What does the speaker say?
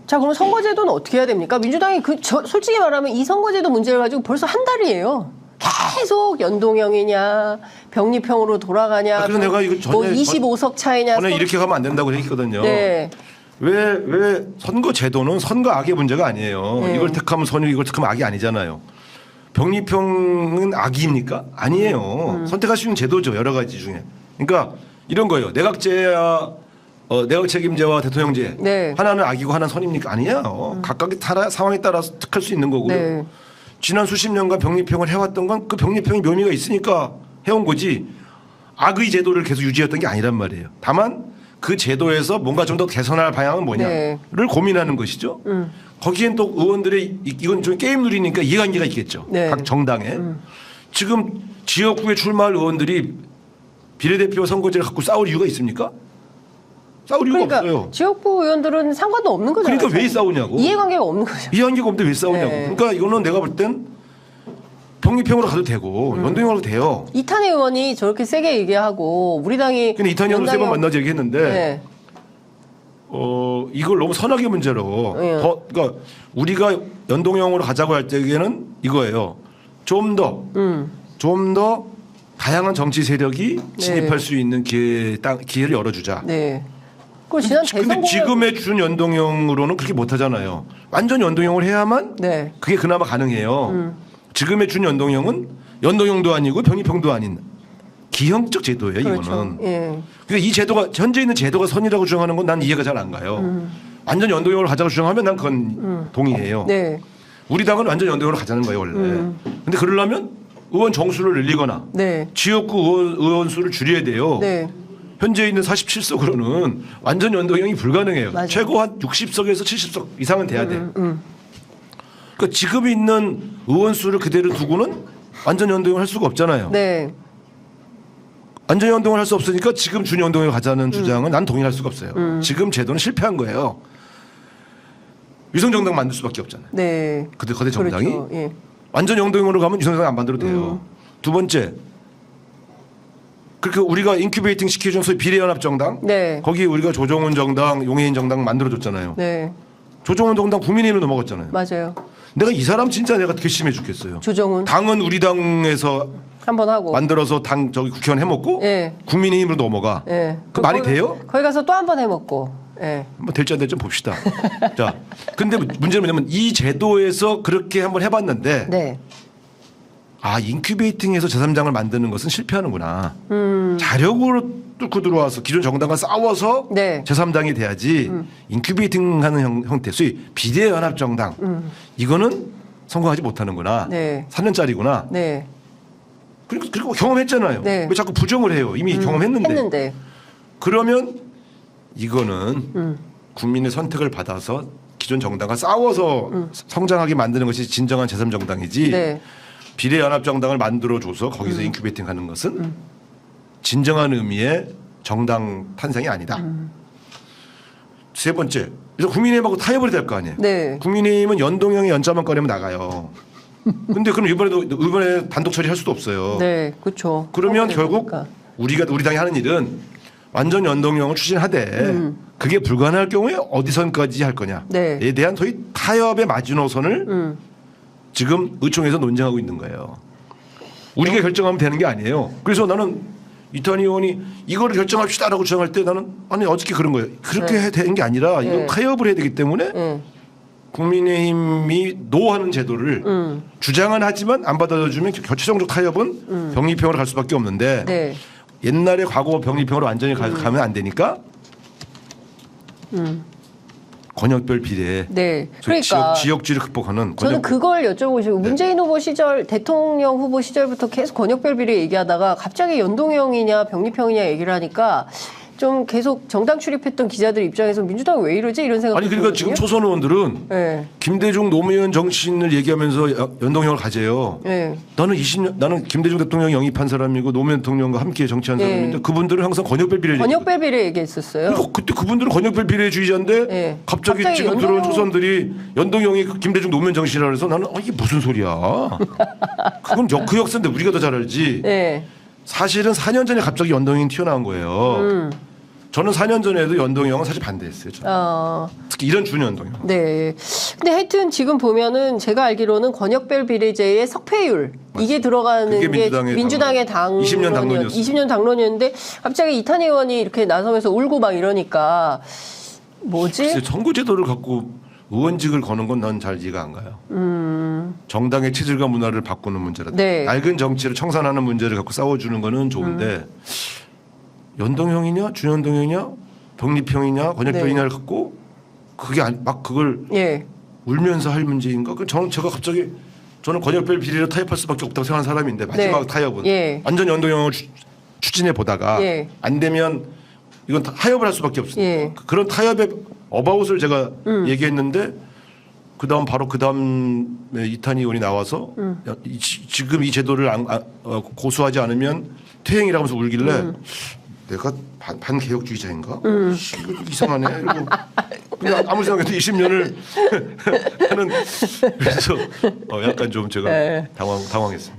자, 그럼 선거제도는 어떻게 해야 됩니까? 민주당이 솔직히 말하면 이 선거제도 문제를 가지고 벌써 한 달이에요. 계속 연동형이냐, 병립형으로 돌아가냐, 그래서 내가 이거 뭐 25석 차이냐. 저는 이렇게 가면 안 된다고 했거든요. 네. 왜 선거 제도는 선거 악의 문제가 아니에요. 네. 이걸 택하면 선이고 이걸 택하면 악이 아니잖아요. 병립형은 악입니까? 아니에요. 선택할 수 있는 제도죠. 여러 가지 중에. 그러니까 이런 거예요. 내각제와 내각 책임제와 대통령제. 네. 하나는 악이고 하나는 선입니까? 아니에요. 각각의 상황에 따라서 택할 수 있는 거고요. 네. 지난 수십 년간 병립형을 해왔던 건 그 병립형의 묘미가 있으니까 해온 거지 악의 제도를 계속 유지했던 게 아니란 말이에요. 다만 그 제도에서 뭔가 좀 더 개선할 방향은 뭐냐를 네. 고민하는 것이죠. 거기엔 또 의원들의 이건 좀 게임룰이니까 이해관계가 있겠죠. 네. 각 정당에. 지금 지역구에 출마할 의원들이 비례대표 선거제를 갖고 싸울 이유가 있습니까? 싸울 이유가 그러니까 없어요. 지역구 의원들은 상관도 없는 거잖아요. 그러니까 왜 싸우냐고. 이해관계가 없는 거죠. 이해관계가 없는데 왜 싸우냐고. 네. 그러니까 이거는 내가 볼 땐 병립형으로 가도 되고 연동형으로 돼요. 이탄희 의원이 저렇게 세게 얘기하고 우리 당이 근데 이탄희 의원도 세 번 만나서 얘기했는데 네. 이걸 너무 선악의 문제로 네. 그러니까 우리가 연동형으로 가자고 할 때에는 이거예요. 좀 더 다양한 정치 세력이 진입할 수 있는 기회를 열어주자. 네. 그 지난 근데 대선 지금의 준 연동형으로는 그렇게 못하잖아요. 완전 연동형을 해야만 네. 그게 그나마 가능해요. 지금의 준 연동형은 연동형도 아니고 병립형도 아닌 기형적 제도예요. 그렇죠. 이거는. 예. 그러니까 이 제도가 현재 있는 제도가 선이라고 주장하는 건 난 이해가 잘 안 가요. 완전 연동형으로 가자고 주장하면 난 그건 동의해요. 네. 우리 당은 완전 연동형으로 가자는 거예요 원래. 근데 그러려면 의원 정수를 늘리거나 네. 지역구 의원 수를 줄여야 돼요. 네. 현재 있는 47석으로는 완전 연동형이 불가능해요. 맞아요. 최고 한 60석에서 70석 이상은 돼야 돼. 그러니까 지금 있는 의원 수를 그대로 두고는 완전 연동을 할 수가 없잖아요. 네. 완전 연동을 할 수 없으니까 지금 준 연동을 가자는 주장은 난 동의할 수가 없어요. 지금 제도는 실패한 거예요. 위성 정당 만들 수밖에 없잖아요. 네. 거대 정당이 그렇죠. 예. 완전 연동형으로 가면 위성 정당 안 만들어도 돼요. 두 번째, 그렇게 우리가 인큐베이팅 시켜준 소위 비례연합 정당, 네. 거기 우리가 조정훈 정당, 용해인 정당 만들어줬잖아요. 네. 조정훈 정당 국민의힘으로 넘어갔잖아요. 맞아요. 내가 이 사람 진짜 내가 괘씸해 죽겠어요. 조정훈 당은 우리 당에서 한번 하고. 만들어서 당 저기 국회의원 해먹고 예. 국민의힘으로 넘어가. 예. 그 말이 돼요? 거기 가서 또 한 번 해먹고. 예. 뭐 될지 안 될지 좀 봅시다. 자, 근데 문제는 뭐냐면 이 제도에서 그렇게 한번 해봤는데 네. 아 인큐베이팅해서 제3당을 만드는 것은 실패하는구나. 자력으로 뚫고 들어와서 기존 정당과 싸워서 네. 제3당이 돼야지 인큐베이팅하는 형태, 소위 비례연합정당 이거는 성공하지 못하는구나. 네. 3년짜리구나. 네. 그리고 경험했잖아요. 네. 왜 자꾸 부정을 해요? 이미 경험했는데. 했는데. 그러면 이거는 국민의 선택을 받아서 기존 정당과 싸워서 성장하게 만드는 것이 진정한 제3정당이지 네. 비례연합정당을 만들어줘서 거기서 인큐베이팅하는 것은 진정한 의미의 정당 탄생이 아니다. 세 번째, 그래서 국민의힘하고 타협을 될 거 아니에요. 네. 국민의힘은 연동형의 연자만 꺼내면 나가요. 근데 그럼 이번에 단독 처리할 수도 없어요. 네. 그렇죠. 그러면 결국 우리 당이 하는 일은 완전 연동형을 추진하되 그게 불가능할 경우에 어디선까지 할 거냐에 네. 대한 소위 타협의 마지노선을 지금 의총에서 논쟁하고 있는 거예요. 우리가 결정하면 되는 게 아니에요. 그래서 나는 이탄희 의원이 이거를 결정합시다라고 주장할 때 나는 아니 어저께 그런 거예요. 그렇게 되는 게 아니라 이건 타협을 해야 되기 때문에 국민의힘이 노하는 제도를 주장은 하지만 안 받아주면 최종적 타협은 병립형으로 갈 수밖에 없는데 네. 옛날에 과거 병립형으로 완전히 가면 안 되니까 권역별 비례 네. 그러니까 지역주의를 극복하는 저는 그걸 여쭤보시고 네. 문재인 후보 시절 대통령 후보 시절부터 계속 권역별 비례 얘기하다가 갑자기 연동형이냐 병립형이냐 얘기를 하니까 좀 계속 정당 출입했던 기자들 입장에서 민주당이 왜 이러지 이런 생각. 아니 그러니까 지금 초선 의원들은 네. 김대중 노무현 정신을 얘기하면서 연동형을 가져요. 네. 나는 김대중 대통령 영입한 사람이고 노무현 대통령과 함께 정치한 네. 사람인데 그분들은 항상 권역별 비례를 권역별 비례 얘기했었어요. 그리고 그때 그분들은 권역별 비례주의자인데 네. 갑자기 갑자기 지금 들어온 초선들이 연동형이 김대중 노무현 정신이라 그래서 나는 이게 무슨 소리야. 그건 그 역사인데 우리가 더 잘 알지. 네. 사실은 4년 전에 갑자기 연동형이 튀어나온 거예요. 저는 4년 전에도 연동형은 사실 반대했어요. 저는. 특히 이런 준연동형. 네. 근데 하여튼 지금 보면은 제가 알기로는 권역별 비례제의 석패율 이게 들어가는 그게 게 민주당의 민주당의 20년 당론이었어요. 20년 당론이었는데 갑자기 이탄희 의원이 이렇게 나서면서 울고 막 이러니까 뭐지? 글쎄, 선거제도를 갖고 의원직을 거는 건 난 잘 이해가 안 가요. 정당의 체질과 문화를 바꾸는 문제라. 네. 낡은 정치를 청산하는 문제를 갖고 싸워주는 거는 좋은데 연동형이냐 준연동형이냐 독립형이냐 권역별이냐를 갖고 그게 막 그걸 예. 울면서 할 문제인가? 제가 갑자기 저는 권역별 비례로 타협할 수밖에 없다고 생각하는 사람인데 마지막 네. 타협은 예. 완전 연동형을 추진해 보다가 예. 안 되면 이건 타협을 할 수밖에 없습니다. 예. 그런 타협의 어바웃을 제가 얘기했는데 바로 그 다음에 이탄희 의원이 나와서 지금 이 제도를 고수하지 않으면 퇴행이라고 하면서 울길래 내가 반개혁주의자인가? 이거 이상하네. 이러고 그냥 아무 생각해도 20년을 하는 그래서 약간 좀 제가 네. 당황했습니다.